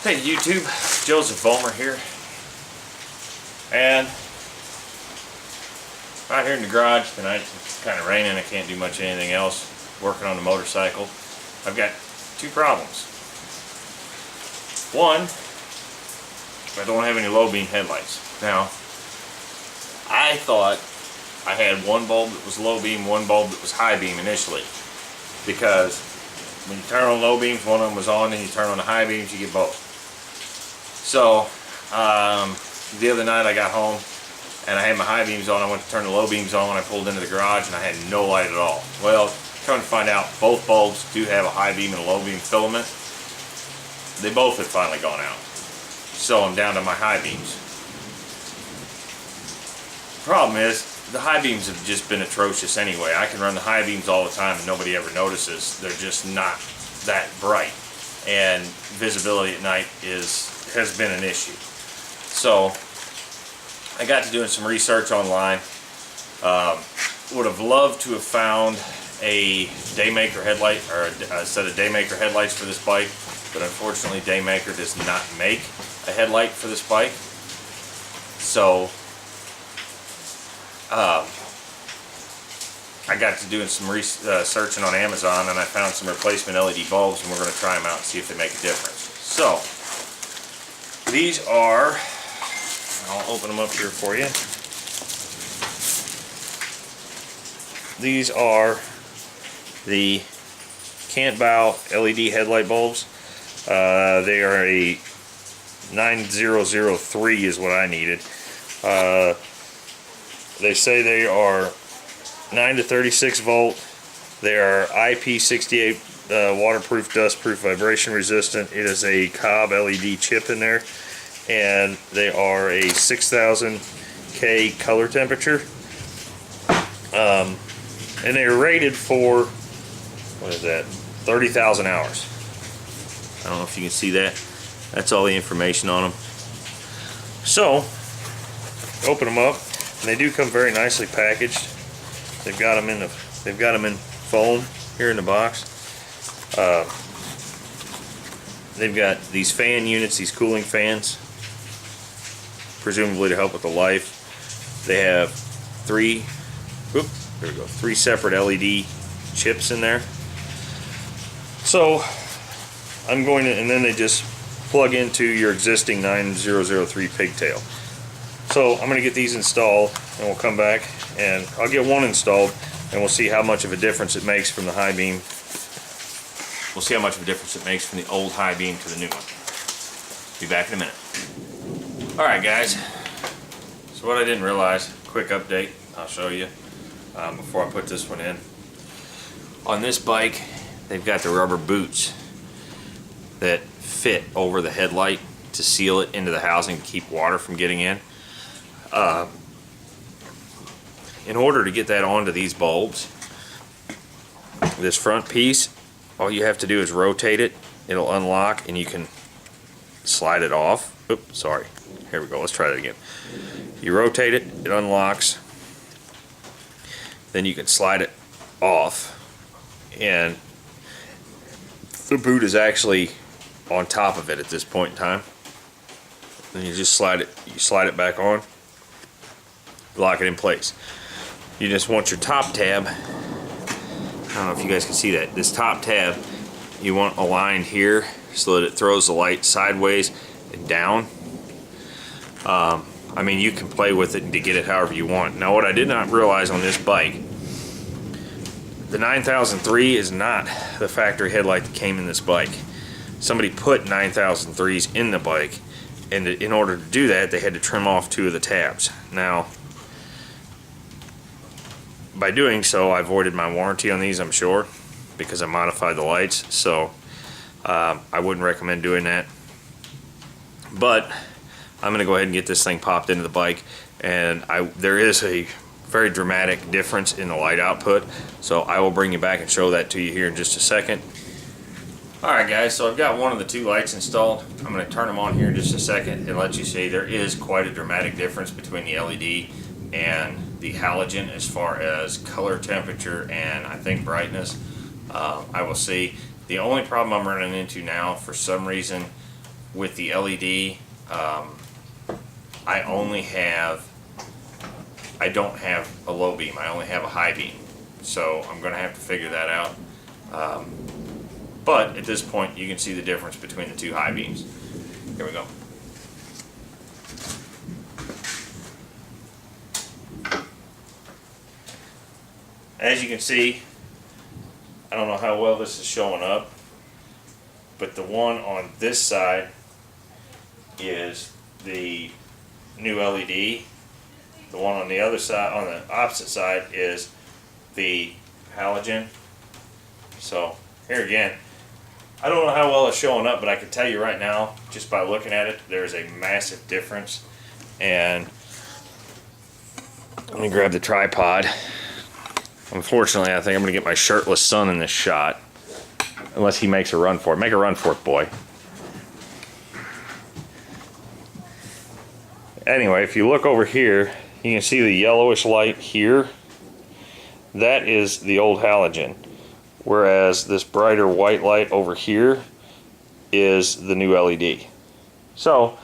Hey YouTube, Joseph Vollmer here, and out here in the garage tonight. It's kind of raining. I can't do much anything else. Working on the motorcycle. I've got two problems. One, I don't have any low beam headlights. Now, I thought I had one bulb that was low beam, one bulb that was high beam initially, because when you turn on low beams, one of them was on, and you turn on the high beams, you get both. So the other night I got home and I had my high beams on. I went to turn the low beams on when I pulled into the garage, and I had no light at all. Well, come to find out, both bulbs do have a high beam and a low beam filament. They both have finally gone out, so I'm down to my high beams. Problem is, the high beams have just been atrocious anyway. I can run the high beams all the time and nobody ever notices. They're just not that bright, and visibility at night has been an issue. So I got to doing some research online. Would have loved to have found a Daymaker headlight, or a set of Daymaker headlights for this bike, but unfortunately Daymaker does not make a headlight for this bike. So I got to doing some searching on Amazon, and I found some replacement LED bulbs, and we're going to try them out and see if they make a difference. So these are, I'll open them up here for you. These are the Catinbow LED headlight bulbs. They are a 9003 is what I needed. They say they are 9 to 36 volt. They are IP68 waterproof, dustproof, vibration resistant. It is a Cobb LED chip in there, and they are a 6000 K color temperature. And they are rated for, what is that, 30,000 hours. I don't know if you can see that. That's all the information on them. So open them up, and they do come very nicely packaged. They've got them in foam here in the box. They've got these fan units, these cooling fans, presumably to help with the life. They have three separate LED chips in there. So I'm going to, and then they just plug into your existing 9003 pigtail. So I'm going to get these installed, and we'll come back and I'll get one installed, and we'll see how much of a difference it makes from the high beam. We'll see how much of a difference it makes from the old high beam to the new one. Be back in a minute. Alright guys, so what I didn't realize, quick update, I'll show you before I put this one in. On this bike, they've got the rubber boots that fit over the headlight to seal it into the housing to keep water from getting in. In order to get that onto these bulbs, this front piece, all you have to do is rotate it. It'll unlock, and you can slide it off. Oops, sorry. Here we go. Let's try that again. You rotate it, it unlocks. Then you can slide it off, and the boot is actually on top of it at this point in time. Then you just slide it back on, lock it in place. You just want your top tab, I don't know if you guys can see that, this top tab you want aligned here so that it throws the light sideways and down. I mean, you can play with it to get it however you want. Now, what I did not realize on this bike, the 9003 is not the factory headlight that came in this bike. Somebody put 9003s in the bike, and in order to do that, they had to trim off two of the tabs. Now, by doing so, I avoided my warranty on these, I'm sure, because I modified the lights. So I wouldn't recommend doing that. But I'm going to go ahead and get this thing popped into the bike, and there is a very dramatic difference in the light output. So I will bring you back and show that to you here in just a second. Alright guys, so I've got one of the two lights installed. I'm going to turn them on here in just a second and let you see there is quite a dramatic difference between the LED and the halogen as far as color temperature and I think brightness. I will see. The only problem I'm running into now, for some reason, with the LED, I don't have a low beam, I only have a high beam. So I'm going to have to figure that out. But at this point you can see the difference between the two high beams. Here we go. As you can see, I don't know how well this is showing up, but the one on this side is the new LED. The one on the other side, on the opposite side, is the halogen. So here again, I don't know how well it's showing up, but I can tell you right now, just by looking at it, there's a massive difference. And let me grab the tripod. Unfortunately, I think I'm going to get my shirtless son in this shot, unless he makes a run for it. Make a run for it, boy. Anyway, if you look over here, you can see the yellowish light here. That is the old halogen, whereas this brighter white light over here is the new LED. So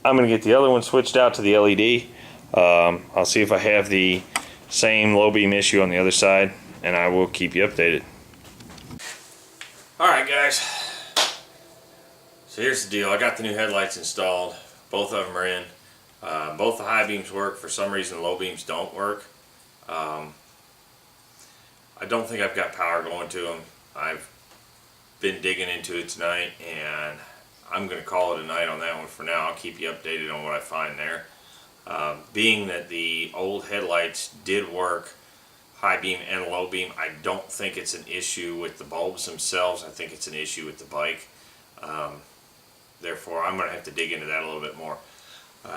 I'm going to get the other one switched out to the LED. I'll see if I have the same low beam issue on the other side, and I will keep you updated. Alright guys, so here's the deal. I got the new headlights installed. Both of them are in. Both the high beams work. For some reason the low beams don't work. I don't think I've got power going to them. I've been digging into it tonight, and I'm going to call it a night on that one for now. I'll keep you updated on what I find there. Being that the old headlights did work, high beam and low beam, I don't think it's an issue with the bulbs themselves. I think it's an issue with the bike. Therefore, I'm going to have to dig into that a little bit more.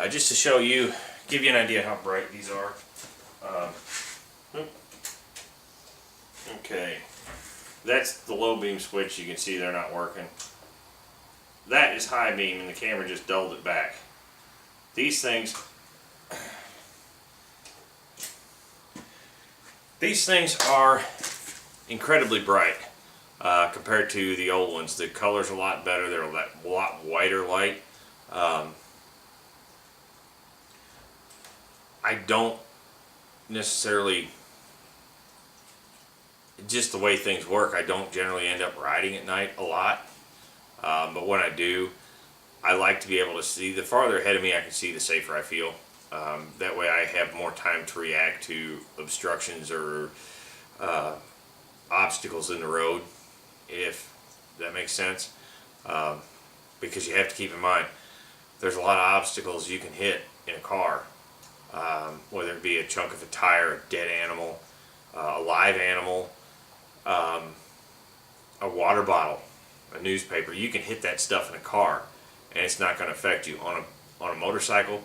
Just to show you, give you an idea how bright these are. Okay, that's the low beam switch. You can see they're not working. That is high beam, and the camera just dulled it back. These things are incredibly bright compared to the old ones. The color's a lot better. They're a lot whiter light. I don't necessarily, just the way things work, I don't generally end up riding at night a lot. But when I do, I like to be able to see. The farther ahead of me I can see, the safer I feel. That way I have more time to react to obstructions or obstacles in the road, if that makes sense. Because you have to keep in mind, there's a lot of obstacles you can hit in a car. Whether it be a chunk of a tire, a dead animal, a live animal, a water bottle, a newspaper. You can hit that stuff in a car and it's not going to affect you. On a motorcycle,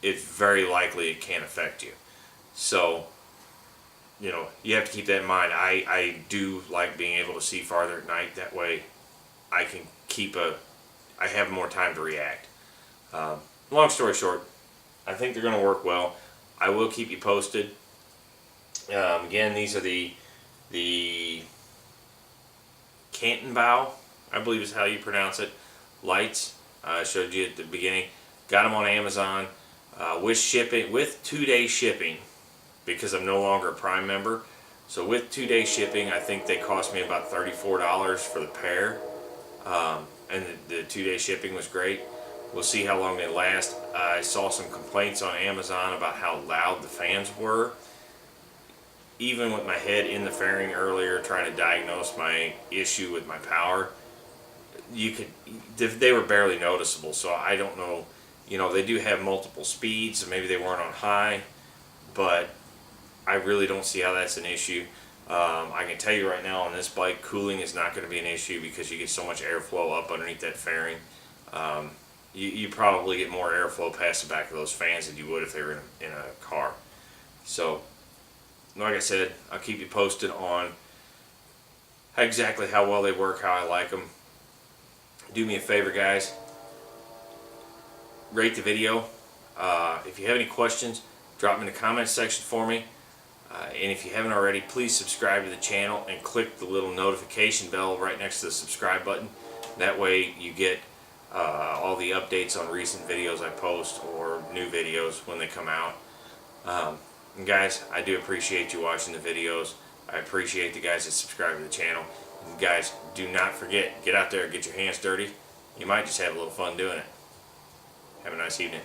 it's very likely it can affect you. So, you know, you have to keep that in mind. I do like being able to see farther at night. That way I can I have more time to react. Long story short, I think they're going to work well. I will keep you posted. Again, these are the Catinbow, I believe is how you pronounce it, lights. I showed you at the beginning. Got them on Amazon with shipping, with 2-day shipping, because I'm no longer a Prime member. So with 2-day shipping, I think they cost me about $34 for the pair, and the 2-day shipping was great. We'll see how long they last. I saw some complaints on Amazon about how loud the fans were. Even with my head in the fairing earlier, trying to diagnose my issue with my power, they were barely noticeable. So I don't know, you know, they do have multiple speeds, so maybe they weren't on high, but I really don't see how that's an issue. I can tell you right now, on this bike, cooling is not going to be an issue because you get so much airflow up underneath that fairing. You probably get more airflow past the back of those fans than you would if they were in a car. So, like I said, I'll keep you posted on exactly how well they work, how I like them. Do me a favor, guys. Rate the video. If you have any questions, drop them in the comments section for me. And if you haven't already, please subscribe to the channel and click the little notification bell right next to the subscribe button. That way you get all the updates on recent videos I post or new videos when they come out. And guys, I do appreciate you watching the videos. I appreciate the guys that subscribe to the channel. And guys, do not forget, get out there, get your hands dirty. You might just have a little fun doing it. Have a nice evening.